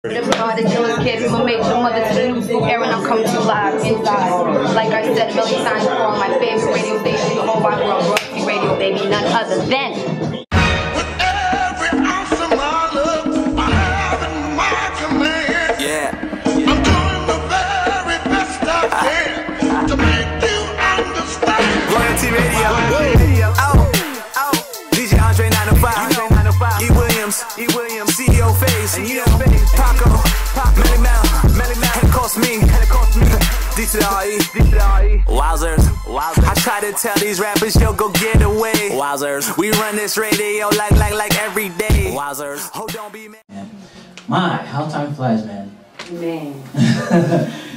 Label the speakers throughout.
Speaker 1: The chillest kid, Reema made your mother to the new school era, and I'm coming to you live inside. Like I said a million times before, on my favorite radio station, the whole wide world, Royalty Radio, baby, none other than.
Speaker 2: E. Williams, CEO Face, and you know, Paco, Melly Mel, it cost me, D to the R.E. Wowzers, I try to tell these rappers, yo, go get away. Wowzers, we run this radio like every day. Wowzers, oh, don't be mad.
Speaker 3: My, how time flies, man.
Speaker 1: Man.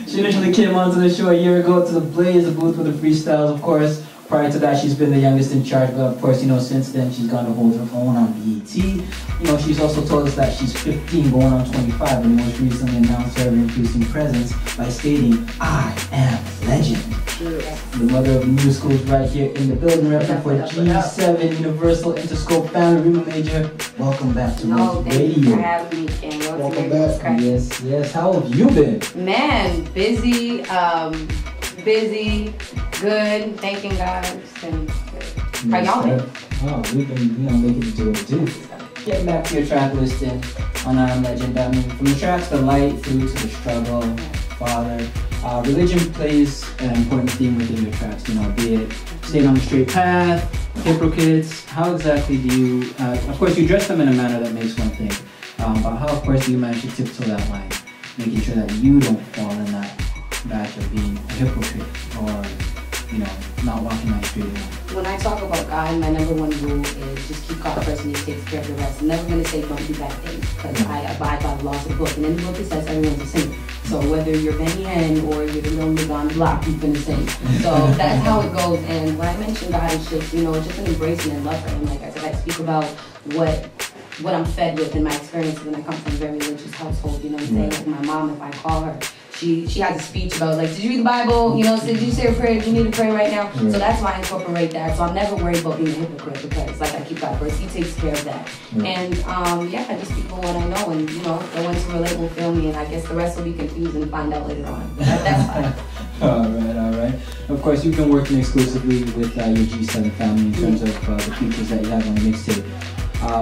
Speaker 3: She initially came onto the show a year ago to the Blaze, the booth with the freestyles, of course. Prior to that, she's been the youngest in charge, but of course, you know, since then, she's gone to hold her own on BET. You know, she's also told us that she's 15 going on 25, and most recently announced her increasing presence by stating, "I am legend."
Speaker 1: Yeah.
Speaker 3: The mother of new schools right here in the building, repping for G7 Universal Interscope family. Reema Major, welcome back to
Speaker 1: Thank
Speaker 3: Radio.
Speaker 1: you for having me, Ken.
Speaker 3: Welcome back. Yes. How have you been?
Speaker 1: Man, busy, good, thanking God, and good. How y'all been?
Speaker 3: Oh, we've been, making it do it too. Getting back to your track listing on I Am Legend, I mean, from the tracks The Light through to The Struggle, Father, religion plays an important theme within your tracks, you know, be it staying on the straight path, hypocrites. How exactly do you, of course you dress them in a manner that makes one thing, but how of course do you manage to tiptoe that line, making sure that you don't fall in that batch of being a hypocrite or, you know, not walking that straight line?
Speaker 1: When I talk about God, my #1 rule is just keep God first and He takes care of the rest. I'm never going to say don't do bad things, because I abide by the laws of the book. And in the book it says everyone's a sinner. So whether you're Benny Hinn or you're the little nigga on the block, you're going to sing. So that's how it goes. And when I mention God, it's just, you know, just an embracing and love for Him. Like I said, I speak about what I'm fed with in my experiences, and I come from a very religious household, you know what I'm saying? Like my mom, if I call her, she has a speech about, like, did you read the Bible? You know, did you say a prayer? Do you need to pray right now? So that's why I incorporate that. So I'm never worried about being a hypocrite, because, like, I keep God first. He takes care of that. And, I just speak for what I know, and, you know, the ones who relate will feel me, and I guess the rest will be confused and find out later on. That's fine.
Speaker 3: All right. Of course, you've been working exclusively with your G7 family in terms of the features that you have on the mixtape.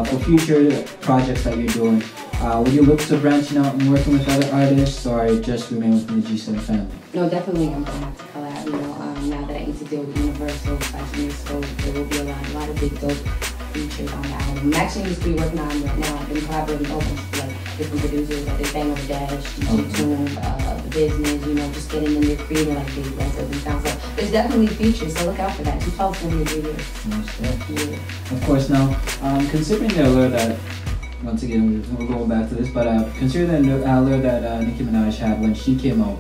Speaker 3: For future projects that you're doing, will you look to branching out and working with other artists, or just remain within the G7 family?
Speaker 1: No, definitely I'm going to have to collab, you know, now that I need to deal with Universal, Fashion so there will be a lot of big dope features on the album. I'm actually just working on right now. I've been collaborating with like different producers, like Bang of Dash, DJ Tune, The Business, you know, just getting in there creating like big records and sounds. So there's definitely features, so look out for that. 2012's going to be a good year.
Speaker 3: Most definitely. Of course, now, considering the allure that, once again, we're going back to this, but considering the allure that Nicki Minaj had when she came out,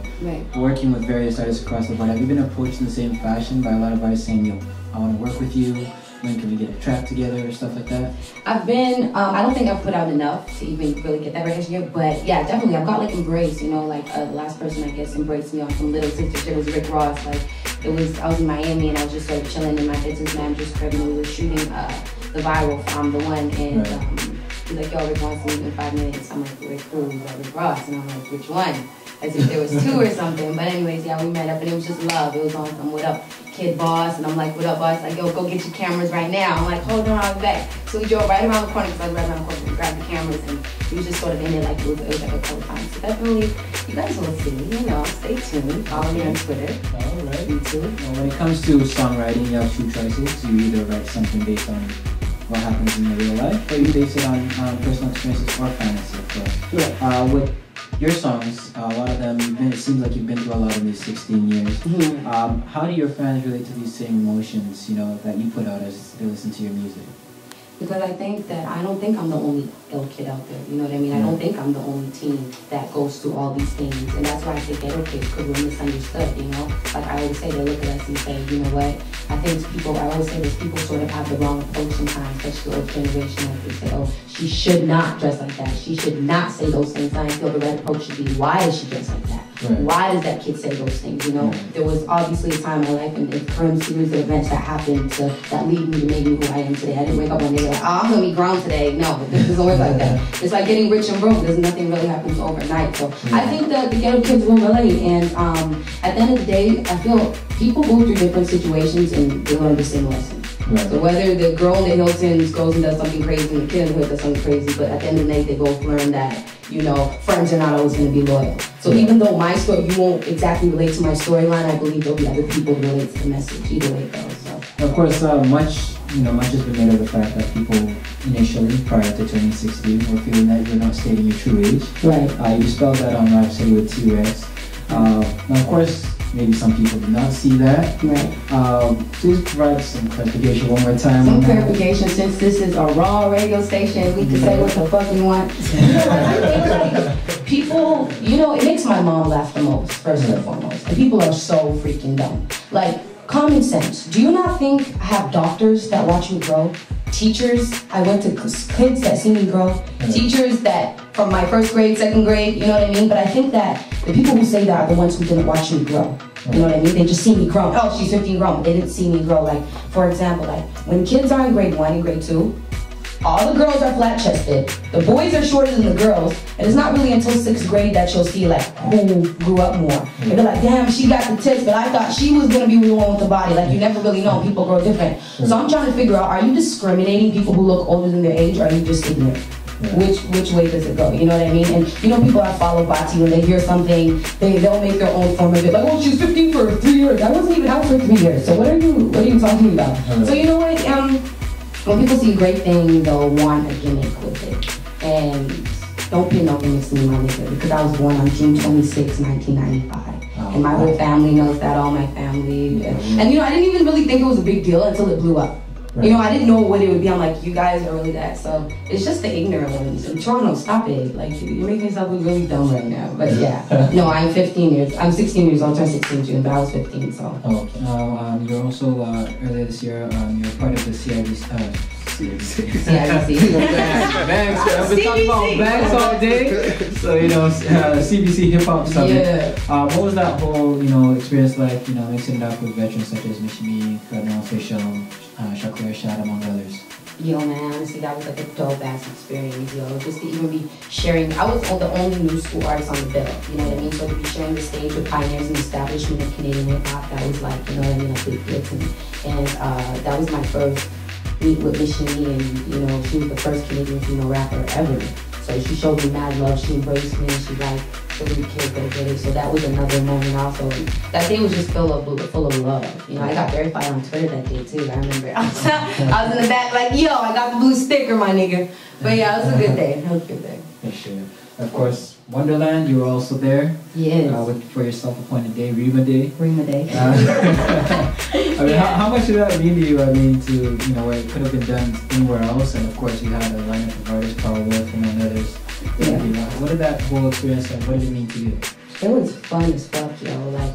Speaker 3: working with various artists across the board, have you been approached in the same fashion by a lot of artists saying, yo, I want to work with you, when can we get a track together, or stuff like that?
Speaker 1: I've been, I don't think I've put out enough to even really get that recognition, but yeah, definitely, I've got like Embrace, you know, like the last person I guess embraced me on some Little Sister shit was Rick Ross. Like, I was in Miami and I was just sort of chilling in my business manager's crib, and we were shooting the viral from the one, and he's like, yo, Rick wants to meet me in 5 minutes. I'm like, Rick who? He's like, Rick Ross. And I'm like, which one? As if there was 2 or something. But anyways, yeah, we met up and it was just love. It was on some what up kid boss, and I'm like, what up boss? Like, yo, go get your cameras right now. I'm like, hold on, I'll be back. So we drove right around the corner, because I was right around the corner, we grabbed the cameras, and he was just sort of in there like it was like a couple times. So definitely, you guys will see, you know, stay tuned. Follow me on Twitter.
Speaker 3: Alright.
Speaker 1: YouTube.
Speaker 3: Well, when it comes to songwriting, you have 2 choices. You either write something based on what happens in your real life, or you base it on personal experiences or fantasy, of course. With your songs, a lot of them, it seems like you've been through a lot in these 16 years. How do your fans relate to these same emotions, you know, that you put out as they listen to your music?
Speaker 1: Because I think that, I don't think I'm the only ill kid out there, you know what I mean? I don't think I'm the only teen that goes through all these things, and that's why I say ghetto kids, because we're misunderstood, you know? Like I always say, they look at us and say, you know what? I think people, I always say this, people sort of have the wrong approach sometimes, especially the old generation. Like they say, oh, she should not dress like that. She should not say those things. And I feel the right approach should be, why is she dressed like that? why does that kid say those things, you know? There was obviously a time in my life and a current series of events that happened that lead me to make me who I am today. I didn't wake up one day like, oh, I'm gonna be grown today. No, it doesn't work like that. It's like getting rich and broke. There's nothing really happens overnight. So I think that the ghetto kids will relate, and at the end of the day, I feel people go through different situations and they learn the same lesson. So whether the girl in the Hiltons goes and does something crazy and the kid in the hood does something crazy, but at the end of the day, they both learn that, you know, friends are not always going to be loyal. So even though my story, you won't exactly relate to my storyline, I believe there'll be other people who relate to the message. Either way it goes. So.
Speaker 3: Of course, much has been made of the fact that people initially, prior to turning 16, were feeling that you're not stating your true age.
Speaker 1: Right.
Speaker 3: You spelled that on Rap City with 2 X. Now, of course, maybe some people did not see that.
Speaker 1: Right.
Speaker 3: Please provide some clarification one more time.
Speaker 1: Some clarification, since this is a raw radio station, we can say what the fuck we want. I think like people, you know, it makes my mom laugh the most, first and foremost. And people are so freaking dumb. Like, common sense. Do you not think I have doctors that watch me grow? Teachers, I went to kids that see me grow. Teachers that, from my 1st grade, 2nd grade, you know what I mean? But I think that the people who say that are the ones who didn't watch me grow. You know what I mean? They just see me grow. Oh, she's 15 grown, but they didn't see me grow. Like, for example, like, when kids are in grade 1 and grade 2, all the girls are flat-chested. The boys are shorter than the girls. And it's not really until 6th grade that you'll see, like, who grew up more. And they're like, damn, she got the tits, but I thought she was going to be the one with the body. Like, you never really know. People grow different. So I'm trying to figure out, are you discriminating people who look older than their age, or are you just ignorant? Which way does it go? You know what I mean? And you know, people that follow Bati, when they hear something, they'll make their own form of it. Like, oh, she's 15 for 3 years. I wasn't even out for 3 years. So what are you talking about? So you know what? When people see a great thing, they'll want a gimmick with it. And don't pin no gimmicks to me, my nigga, because I was born on June 26, 1995. And my whole family knows that, all my family. And you know, I didn't even really think it was a big deal until it blew up. You know, I didn't know what it would be. I'm like, you guys are really that. So it's just the ignorant ones. And Toronto, stop it. Like, you're making yourself look really dumb right now. But yeah, no, I'm 16 years old. I turned 16 in June, but I was 15, so.
Speaker 3: Okay. You're also, earlier this year, you're part of the CIBC.
Speaker 1: CIBC.
Speaker 3: Banks. I've been talking about Banks all day. So, you know, CBC Hip Hop Summit.
Speaker 1: Yeah.
Speaker 3: What was that whole, you know, experience like, you know, mixing it up with veterans such as Mishimi, Cardinal Official, Shakur Shad, among others?
Speaker 1: Yo, man, honestly, that was like a dope-ass experience, yo. Just to even be sharing, I was the only new school artist on the bill, you know what I mean? So to be sharing the stage with pioneers and establishment of Canadian hip-hop, that was like, you know what I mean, a big deal to me. And that was my first meet with Mishimi, and, you know, she was the first Canadian female rapper ever. So she showed me mad love, she embraced me, and she like, so we kids go get it. So that was another moment also. That day was just full of love. You know, I got verified on Twitter that day too. I remember. I was in the back like, yo, I got the blue sticker, my nigga. But yeah, it was a good day. It was a good day.
Speaker 3: For sure. Of course, Wonderland, you were also there.
Speaker 1: Yes.
Speaker 3: For your self-appointed day, Reema Day.
Speaker 1: Reema Day.
Speaker 3: I mean, how much did that mean to you? I mean, to, you know, where it could have been done anywhere else, and of course you had a lineup of artists, Power Wolf, among others.
Speaker 1: Yeah.
Speaker 3: What did that whole experience like? What did it mean to you?
Speaker 1: It was fun as fuck, yo. Like,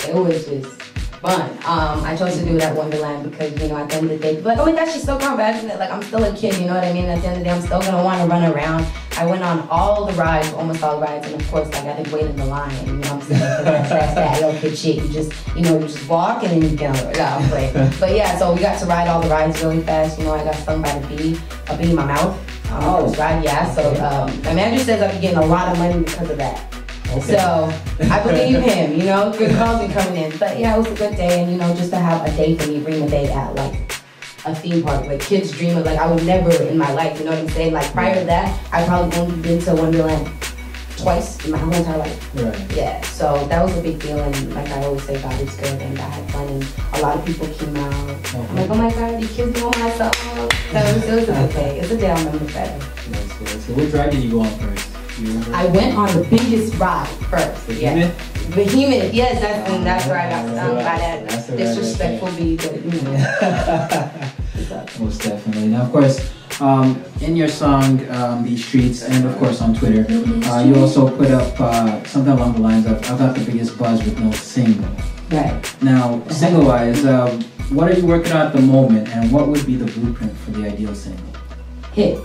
Speaker 1: it was just fun. I chose to do it at Wonderland because, you know, at the end of the day, people are like, oh my gosh, she's so compassionate. Like, I'm still a kid, you know what I mean? At the end of the day, I'm still gonna want to run around. I went on all the rides, almost all the rides, and of course, like, I didn't wait in the line. You know what I'm saying? That's that, yo, kid shit. You just walk and then you get on. Yeah, I'm playing. But yeah, so we got to ride all the rides really fast. You know, I got stung by a bee in my mouth. Right, yeah. So my manager says I'll be getting a lot of money because of that. Okay. So I believe him, you know, good calls be coming in. But yeah, it was a good day, and you know, just to have a day for me, bring a day at like a theme park, like kids dream of, like I would never in my life, you know what I'm saying? Like prior to that, I probably only been to Wonderland twice in my whole entire life. Right. Yeah, so that was a big deal, and like I always say, God is good, and I had fun, and a lot of people came out. I'm like, oh my God, these kids know my song. So it was a good day. It's a day I'll remember forever.
Speaker 3: That's good. So what ride did you go on first?
Speaker 1: I went on the biggest ride first. Behemoth, yes, that's where I got stung by that disrespectful bee.
Speaker 3: Most definitely. Now, of course, in your song, These Streets, and of course on Twitter, you also put up something along the lines of, I got the biggest buzz with no single.
Speaker 1: Right.
Speaker 3: Now, single-wise, what are you working on at the moment, and what would be the blueprint for the ideal single?
Speaker 1: Hit.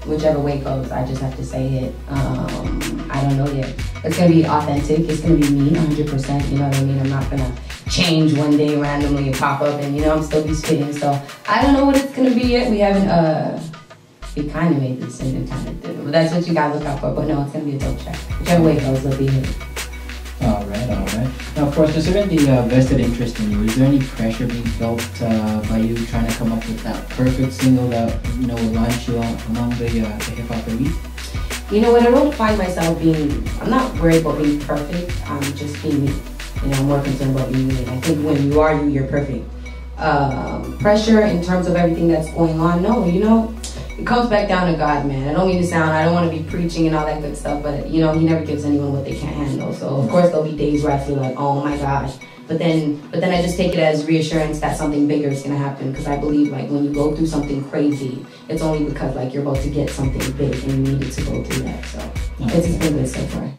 Speaker 1: Whichever way it goes, I just have to say it. I don't know yet. It's gonna be authentic. It's gonna be me, 100%. You know what I mean? I'm not gonna change one day randomly and pop up and, you know, I'm still be spitting. So I don't know what it's gonna be yet. We haven't, we kind of made this and kind of did it. But that's what you gotta look out for. But no, it's gonna be a dope track. Whichever way it goes, it'll be hit.
Speaker 3: All right, all right. Now, of course, considering the vested interest in you, is there any pressure being felt by you trying to come up with that perfect single that, you know, will launch you among the hip-hop elite?
Speaker 1: You know what, I don't find myself being, I'm not worried about being perfect, I'm just being me. You know, I'm more concerned about being me. I think when you are you, you're perfect. Pressure in terms of everything that's going on, no, you know, it comes back down to God, man. I don't mean to sound, I don't want to be preaching and all that good stuff, but you know, He never gives anyone what they can't handle. So of course there'll be days where I feel like, oh my gosh. But then I just take it as reassurance that something bigger is gonna happen, because I believe like when you go through something crazy, it's only because like you're about to get something big and you needed to go through that. So it's been good so far.